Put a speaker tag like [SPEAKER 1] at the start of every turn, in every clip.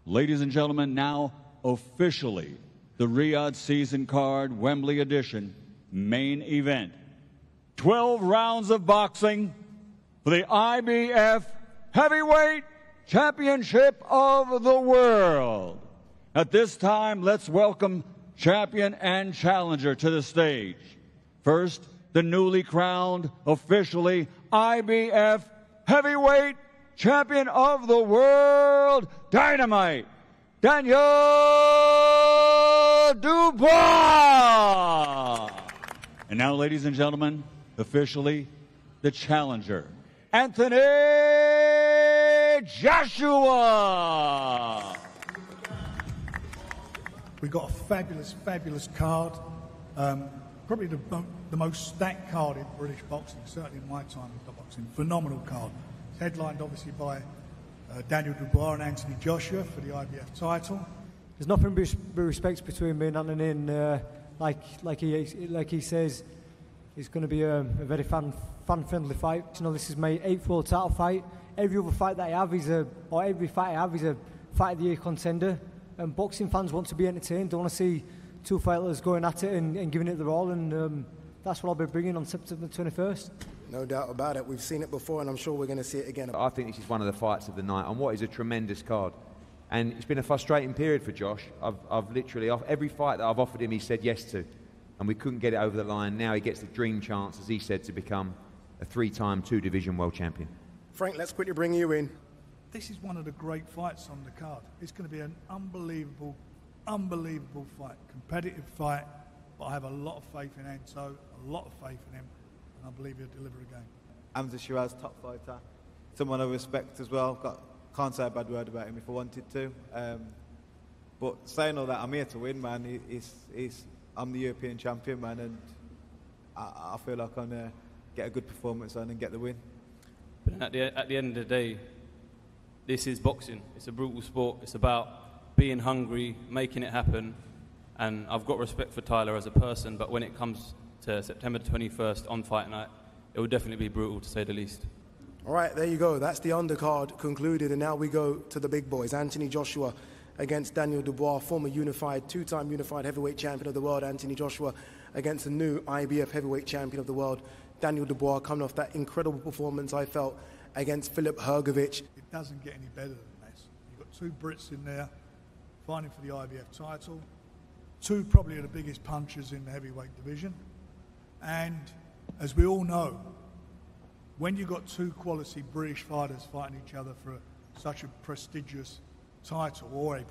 [SPEAKER 1] Ladies and gentlemen, now officially the Riyadh Season Card Wembley Edition main event. 12 rounds of boxing for the IBF Heavyweight Championship of the World. At this time, let's welcome champion and challenger to the stage. First, the newly crowned, officially IBF Heavyweight Champion of the World, Dynamite, Daniel Dubois. And now, ladies and gentlemen, officially the challenger, Anthony Joshua.
[SPEAKER 2] We've got a fabulous, fabulous card. Probably the most stacked card in British boxing, certainly in my time in boxing. Phenomenal card. It's headlined obviously by Daniel Dubois and Anthony Joshua for the IBF title.
[SPEAKER 3] There's nothing but respect between me and Anthony, and like he says, it's going to be a very fan-friendly fight. You know, this is my 8th world title fight. Every other fight that I have every fight I have is a fight of the year contender. And boxing fans want to be entertained. They want to see two fighters going at it and giving it their all, and that's what I'll be bringing on September 21st.
[SPEAKER 4] No doubt about it. We've seen it before, and I'm sure we're going to see it again.
[SPEAKER 5] I think this is one of the fights of the night on what is a tremendous card. And it's been a frustrating period for Josh. I've literally, every fight that I've offered him, he said yes to. And we couldn't get it over the line. Now he gets the dream chance, as he said, to become a 3-time 2-division world champion.
[SPEAKER 4] Frank, let's quickly bring you in.
[SPEAKER 2] This is one of the great fights on the card. It's going to be an unbelievable, unbelievable fight, competitive fight, but I have a lot of faith in Anto, a lot of faith in him, and I believe he'll deliver again.
[SPEAKER 6] Hamza Shiraz, top fighter, someone I respect as well. Can't say a bad word about him if I wanted to. But saying all that, I'm here to win, man. I'm the European champion, man, and I feel like I'm going to get a good performance on and get the win.
[SPEAKER 7] But at the end of the day, this is boxing. It's a brutal sport. It's about being hungry, making it happen. And I've got respect for Tyler as a person, but when it comes to September 21st on fight night, it will definitely be brutal, to say the least.
[SPEAKER 4] All right, there you go. That's the undercard concluded, and now we go to the big boys. Anthony Joshua against Daniel Dubois, former two-time unified heavyweight champion of the world. Anthony Joshua against the new IBF heavyweight champion of the world, Daniel Dubois, coming off that incredible performance I felt against Filip Hrgović.
[SPEAKER 2] It doesn't get any better than this. You've got two Brits in there fighting for the IBF title, two probably the biggest punchers in the heavyweight division, and as we all know, when you've got two quality British fighters fighting each other for such a prestigious title, or a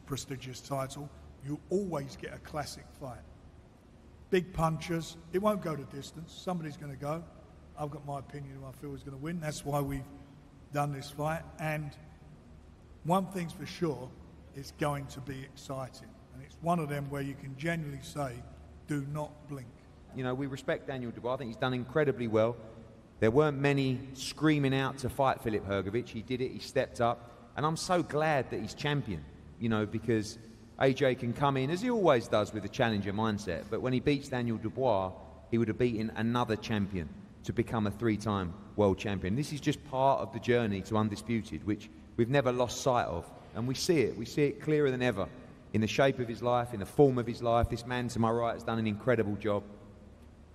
[SPEAKER 2] prestigious title, you always get a classic fight. Big punchers, it won't go to distance, somebody's going to go. I've got my opinion who I feel is going to win. That's why we've done this fight. And one thing's for sure, it's going to be exciting. And it's one of them where you can genuinely say, do not blink.
[SPEAKER 5] You know, we respect Daniel Dubois. I think he's done incredibly well. There weren't many screaming out to fight Filip Hrgović. He did it, he stepped up. And I'm so glad that he's champion, you know, because AJ can come in, as he always does, with a challenger mindset. But when he beats Daniel Dubois, he would have beaten another champion to become a 3-time world champion. This is just part of the journey to Undisputed, which we've never lost sight of. And we see it clearer than ever in the shape of his life, in the form of his life. This man to my right has done an incredible job.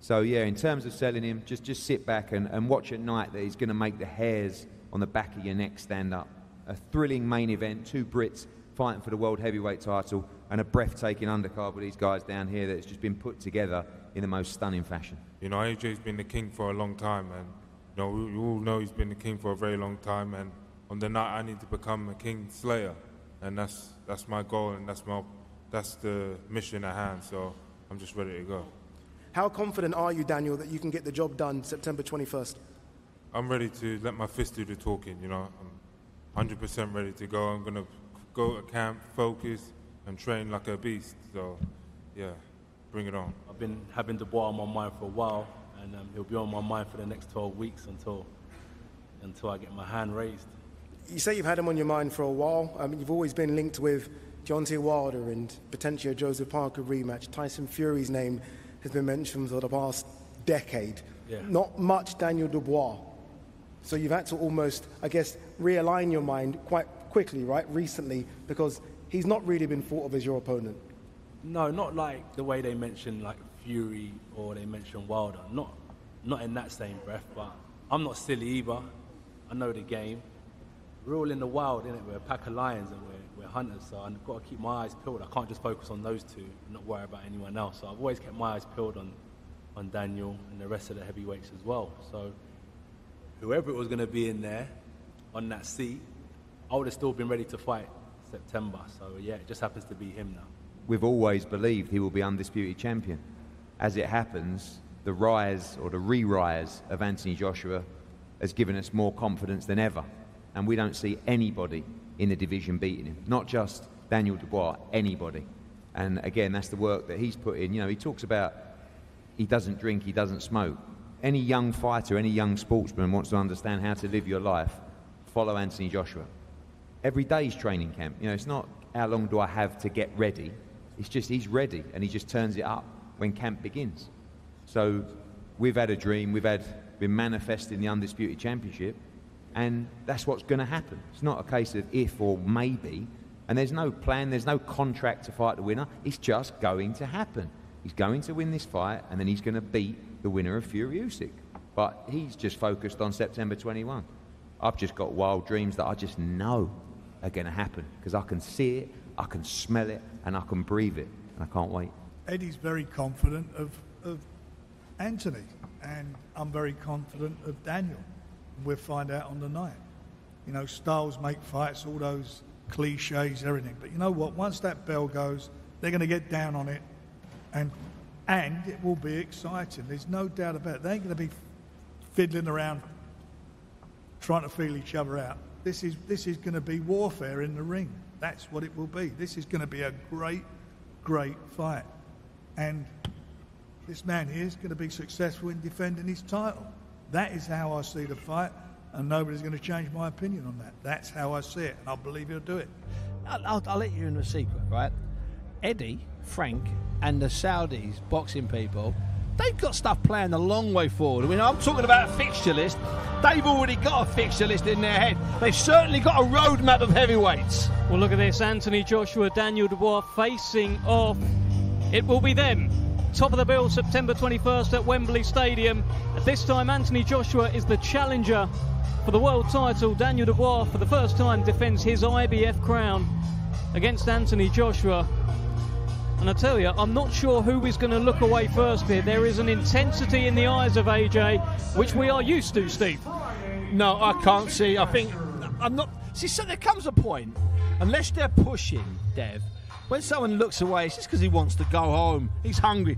[SPEAKER 5] So yeah, in terms of selling him, just sit back and watch at night that he's going to make the hairs on the back of your neck stand up. A thrilling main event, two Brits fighting for the world heavyweight title, and a breathtaking undercard with these guys down here that's just been put together in the most stunning fashion.
[SPEAKER 8] You know, AJ's been the king for a long time, and you know, we all know he's been the king for a very long time, and on the night I need to become a king slayer, and that's my goal, and that's the mission at hand, so I'm just ready to go.
[SPEAKER 4] How confident are you, Daniel, that you can get the job done September 21st?
[SPEAKER 8] I'm ready to let my fist do the talking, you know. I'm 100% ready to go. I'm going to go to camp, focus, and train like a beast. So, yeah, bring it on.
[SPEAKER 9] I've been having Dubois on my mind for a while, and he'll be on my mind for the next 12 weeks until I get my hand raised.
[SPEAKER 4] You say you've had him on your mind for a while. I mean, you've always been linked with Deontay Wilder and potentially a Joseph Parker rematch. Tyson Fury's name has been mentioned for the past decade.
[SPEAKER 9] Yeah.
[SPEAKER 4] Not much Daniel Dubois. So you've had to almost, I guess, realign your mind quite quickly, right, recently, because he's not really been thought of as your opponent.
[SPEAKER 9] No, not like the way they mention like Fury or they mention Wilder. Not in that same breath, but I'm not silly either. I know the game. We're all in the wild, innit? We're a pack of lions and we're hunters, so I've got to keep my eyes peeled. I can't just focus on those two and not worry about anyone else. So I've always kept my eyes peeled on Daniel and the rest of the heavyweights as well. So whoever it was going to be in there on that seat, I would have still been ready to fight September. So yeah, it just happens to be him now.
[SPEAKER 5] We've always believed he will be undisputed champion. As it happens, the rise or the re-rise of Anthony Joshua has given us more confidence than ever. And we don't see anybody in the division beating him. Not just Daniel Dubois, anybody. And again, that's the work that he's put in. You know, he talks about he doesn't drink, he doesn't smoke. Any young fighter, any young sportsman wants to understand how to live your life, follow Anthony Joshua. Every day's training camp. You know, it's not how long do I have to get ready. It's just he's ready and he just turns it up when camp begins. So we've had a dream, been manifesting the Undisputed Championship, and that's what's going to happen. It's not a case of if or maybe, and there's no plan, there's no contract to fight the winner. It's just going to happen. He's going to win this fight, and then he's going to beat the winner of Fury Usyk. But he's just focused on September 21. I've just got wild dreams that I just know are going to happen because I can see it, I can smell it, and I can breathe it, and I can't wait.
[SPEAKER 2] Eddie's very confident of Anthony, and I'm very confident of Daniel. We'll find out on the night. You know, styles make fights, all those cliches, everything. But you know what? Once that bell goes, they're going to get down on it, and it will be exciting. There's no doubt about it. They ain't going to be fiddling around trying to feel each other out. This is going to be warfare in the ring. That's what it will be. This is going to be a great, great fight. And this man here is going to be successful in defending his title. That is how I see the fight, and nobody's going to change my opinion on that. That's how I see it, and I believe he'll do it.
[SPEAKER 10] I'll let you in a secret, right? Eddie, Frank, and the Saudis boxing people, they've got stuff planned a long way forward. I mean, I'm talking about a fixture list. They've already got a fixture list in their head. They've certainly got a roadmap of heavyweights.
[SPEAKER 11] Well, look at this. Anthony Joshua, Daniel Dubois facing off. It will be them. Top of the bill, September 21st at Wembley Stadium. At this time, Anthony Joshua is the challenger for the world title. Daniel Dubois, for the first time, defends his IBF crown against Anthony Joshua. And I tell you, I'm not sure who is going to look away first here. There is an intensity in the eyes of AJ, which we are used to, Steve.
[SPEAKER 10] No, I can't see. I think I'm not. See, so there comes a point, unless they're pushing, Dev, when someone looks away, it's just because he wants to go home. He's hungry.